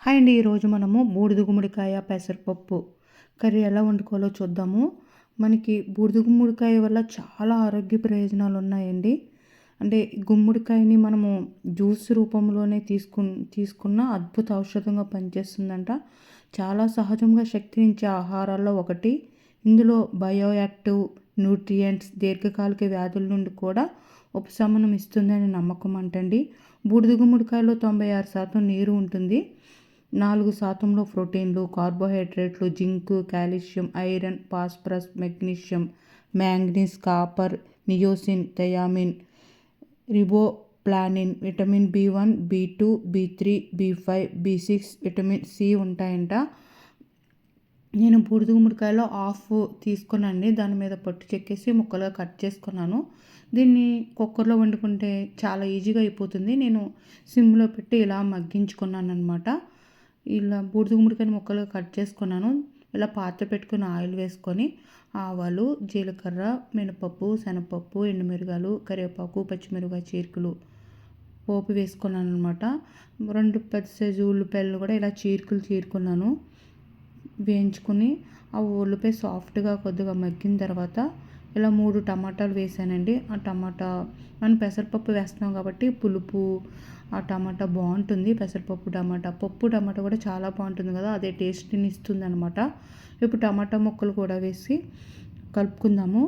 Hi అండి. ఈరోజు మనము బూడిద గుమ్మడికాయ పెసరపప్పు కర్రీ ఎలా వండుకోవాలో చూద్దాము. మనకి బూడిద గుమ్మడికాయ వల్ల చాలా ఆరోగ్య ప్రయోజనాలు ఉన్నాయండి. అంటే గుమ్మడికాయని మనము జ్యూస్ రూపంలోనే తీసుకున్న అద్భుత ఔషధంగా పనిచేస్తుందంట. చాలా సహజంగా శక్తినిచ్చే ఆహారాల్లో ఒకటి. ఇందులో బయో యాక్టివ్ న్యూట్రియంట్స్ దీర్ఘకాలిక వ్యాధుల నుండి కూడా ఉపశమనం ఇస్తుందని నమ్మకం అంటండి. బూడిద గుమ్మడికాయలో 96% నీరు ఉంటుంది. 4% ప్రోటీన్లు, కార్బోహైడ్రేట్లు, zinc, calcium, iron, phosphorus, magnesium, manganese, copper, niacin, thiamine, riboflavin, vitamin B1, B2, B3, B5, B6, vitamin C ఉంటాయంట. నేను బూడిద గుమ్మడికాయలో హాఫ్ తీసుకున్నానండి. దాని మీద పొట్టు చెక్కేసి ముక్కలుగా కట్ చేసుకున్నాను. దీన్ని కుక్కర్లో వండుకుంటే చాలా ఈజీగా అయిపోతుంది. నేను సిమ్లో పెట్టి ఇలా మగ్గించుకున్నాను అనమాట. ఇలా బూడిద గుమ్మడికాయని ముక్కలుగా కట్ చేసుకున్నాను. ఇలా పాత్ర పెట్టుకుని ఆయిల్ వేసుకొని ఆవాలు, జీలకర్ర, మినపప్పు, శనగపప్పు, ఎండుమిరగాయలు, కరివేపాకు, పచ్చిమిరపకాయ చీరికలు పోపు వేసుకున్నాను అనమాట. 2 పెద్ద సైజు ఉల్లిపాయలు కూడా ఇలా చీరుకున్నాను. వేయించుకుని ఆ ఉల్లిపాయ సాఫ్ట్గా కొద్దిగా మగ్గిన తర్వాత ఇలా 3 టమాటాలు వేసానండి. ఆ టమాటా మనం పెసరపప్పు వేస్తున్నాం కాబట్టి పులుపు ఆ టమాటా బాగుంటుంది. పెసరపప్పు టమాటా కూడా చాలా బాగుంటుంది కదా, అదే టేస్ట్ని ఇస్తుంది అనమాట. ఇప్పుడు టమాటా ముక్కలు కూడా వేసి కలుపుకుందాము.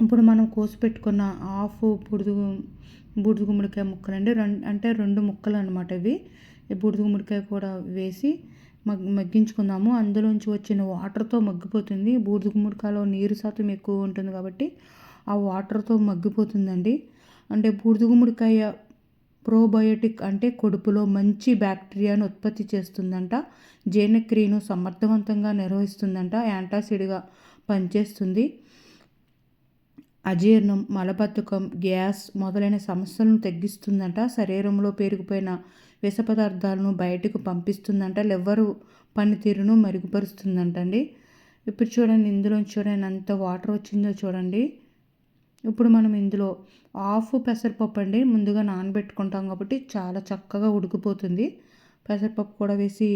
ఇప్పుడు మనం కోసి పెట్టుకున్న హాఫ్ బూడిద గుమ్మడికాయ ముక్కలండి. అంటే 2 ముక్కలు అనమాట ఇవి. ఈ బూడిద గుమ్మడికాయ కూడా వేసి మగ్గించుకుందాము. అందులోంచి వచ్చిన వాటర్తో మగ్గిపోతుంది. బూడిద గుమ్మడికాయలో నీరు శాతం ఎక్కువ ఉంటుంది కాబట్టి ఆ వాటర్తో మగ్గిపోతుందండి. అంటే బూడిద గుమ్మడికాయ ప్రోబయోటిక్ అంటే కడుపులో మంచి బ్యాక్టీరియాను ఉత్పత్తి చేస్తుందంట. జీర్ణక్రియను సమర్థవంతంగా నిర్వహిస్తుందంట. యాంటాసిడ్గా పనిచేస్తుంది. అజీర్ణం, మలబద్ధకం, గ్యాస్ మొదలైన సమస్యలను తగ్గిస్తుందంట. శరీరంలో పేరుకుపోయిన విష పదార్థాలను బయటకు పంపిస్తుందంట. లివర్ పనితీరును మెరుగుపరుస్తుందంట అండి. ఇప్పుడు చూడండి, ఇందులోంచి చూడండి ఎంత వాటర్ వచ్చిందో చూడండి. ఇప్పుడు మనం ఇందులో హాఫ్ పెసరపప్పు అండి ముందుగా నానబెట్టుకుంటాం కాబట్టి చాలా చక్కగా ఉడికిపోతుంది. పెసరపప్పు కూడా వేసి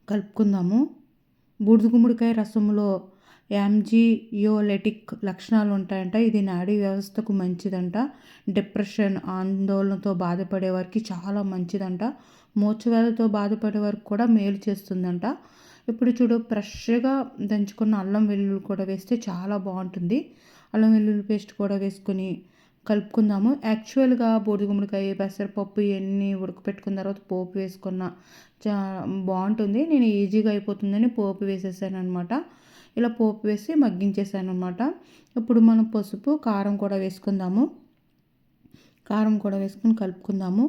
కలుపుకుందాము. బూడిద గుమ్మడికాయ రసంలో యాంజియోలెటిక్ లక్షణాలు ఉంటాయంట. ఇది నాడీ వ్యవస్థకు మంచిదంట. డిప్రెషన్, ఆందోళనతో బాధపడే వారికి చాలా మంచిదంట. మూర్ఛవ్యాధితో బాధపడే వారికి కూడా మేలు చేస్తుందంట. ఇప్పుడు చూడు, ఫ్రెష్గా దంచుకున్న అల్లం వెల్లుల్లి కూడా వేస్తే చాలా బాగుంటుంది. అల్లం వెల్లుల్లి పేస్ట్ కూడా వేసుకొని కలుపుకుందాము. యాక్చువల్గా బూడిద గుమ్మడికాయ, పెసరపప్పు ఇవన్నీ ఉడకపెట్టుకున్న తర్వాత పోపు వేసుకున్న బాగుంటుంది. నేను ఈజీగా అయిపోతుందని పోపు వేసేసాను అనమాట. ఇలా పోపు వేసి మగ్గించేసాను అనమాట. ఇప్పుడు మనం పసుపు, కారం కూడా వేసుకుందాము. కారం కూడా వేసుకొని కలుపుకుందాము.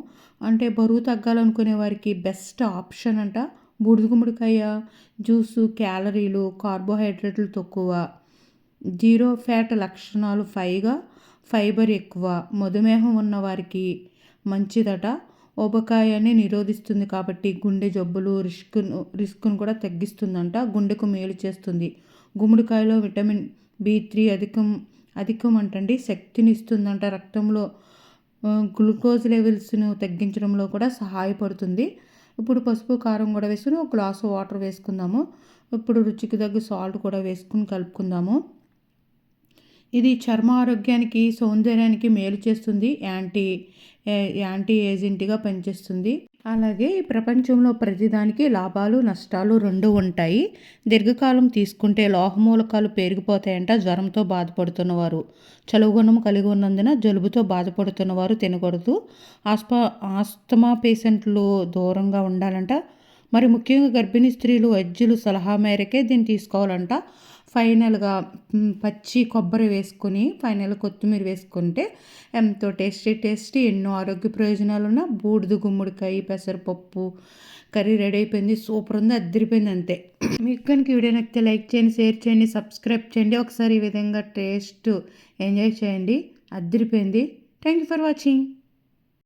అంటే బరువు తగ్గాలనుకునే వారికి బెస్ట్ ఆప్షన్ అంట. బూడిద గుమ్మడికాయ జ్యూసు క్యాలరీలు, కార్బోహైడ్రేట్లు తక్కువ, 0 ఫ్యాట్ లక్షణాలు, ఫైబర్ ఎక్కువ, మధుమేహం ఉన్న వారికి మంచిదట. ఊబకాయాన్ని నిరోధిస్తుంది కాబట్టి గుండె జబ్బులు రిస్క్ను కూడా తగ్గిస్తుందంట. గుండెకు మేలు చేస్తుంది. గుమ్మడికాయలో విటమిన్ B3 అధికం అంటండి. శక్తిని ఇస్తుందంట. రక్తంలో గ్లూకోజ్ లెవెల్స్ను తగ్గించడంలో కూడా సహాయపడుతుంది. ఇప్పుడు పసుపు, కారం కూడా వేసుకుని ఒక గ్లాసు వాటర్ వేసుకుందాము. ఇప్పుడు రుచికి తగ్గ సాల్ట్ కూడా వేసుకుని కలుపుకుందాము. ఇది చర్మ ఆరోగ్యానికి, సౌందర్యానికి మేలు చేస్తుంది. యాంటీ ఏజెంట్గా పనిచేస్తుంది. అలాగే ఈ ప్రపంచంలో ప్రతిదానికి లాభాలు నష్టాలు 2 ఉంటాయి. దీర్ఘకాలం తీసుకుంటే లోహ మూలకాలు పెరిగిపోతాయంట. జ్వరంతో బాధపడుతున్నవారు, చలుగుణం కలిగి ఉన్నందున జలుబుతో బాధపడుతున్నవారు తినకూడదు. ఆస్తమా పేషెంట్లు దూరంగా ఉండాలంట. మరి ముఖ్యంగా గర్భిణీ స్త్రీలు వైద్యులు సలహా మేరకే దీన్ని తీసుకోవాలంట. ఫైనల్గా పచ్చి కొబ్బరి వేసుకొని కొత్తిమీర వేసుకుంటే ఎంతో టేస్టీ ఎన్నో ఆరోగ్య ప్రయోజనాలు ఉన్న బూడిద గుమ్మడికాయ పెసరపప్పు కర్రీ రెడీ అయిపోయింది. సూపర్ ఉంది, అద్దరిపోయింది అంతే. మీకు కనుక వీడియో నచ్చితే లైక్ చేయండి, షేర్ చేయండి, సబ్స్క్రైబ్ చేయండి. ఒకసారి ఈ విధంగా టేస్ట్ ఎంజాయ్ చేయండి. అద్దరిపోయింది. Thank you for watching.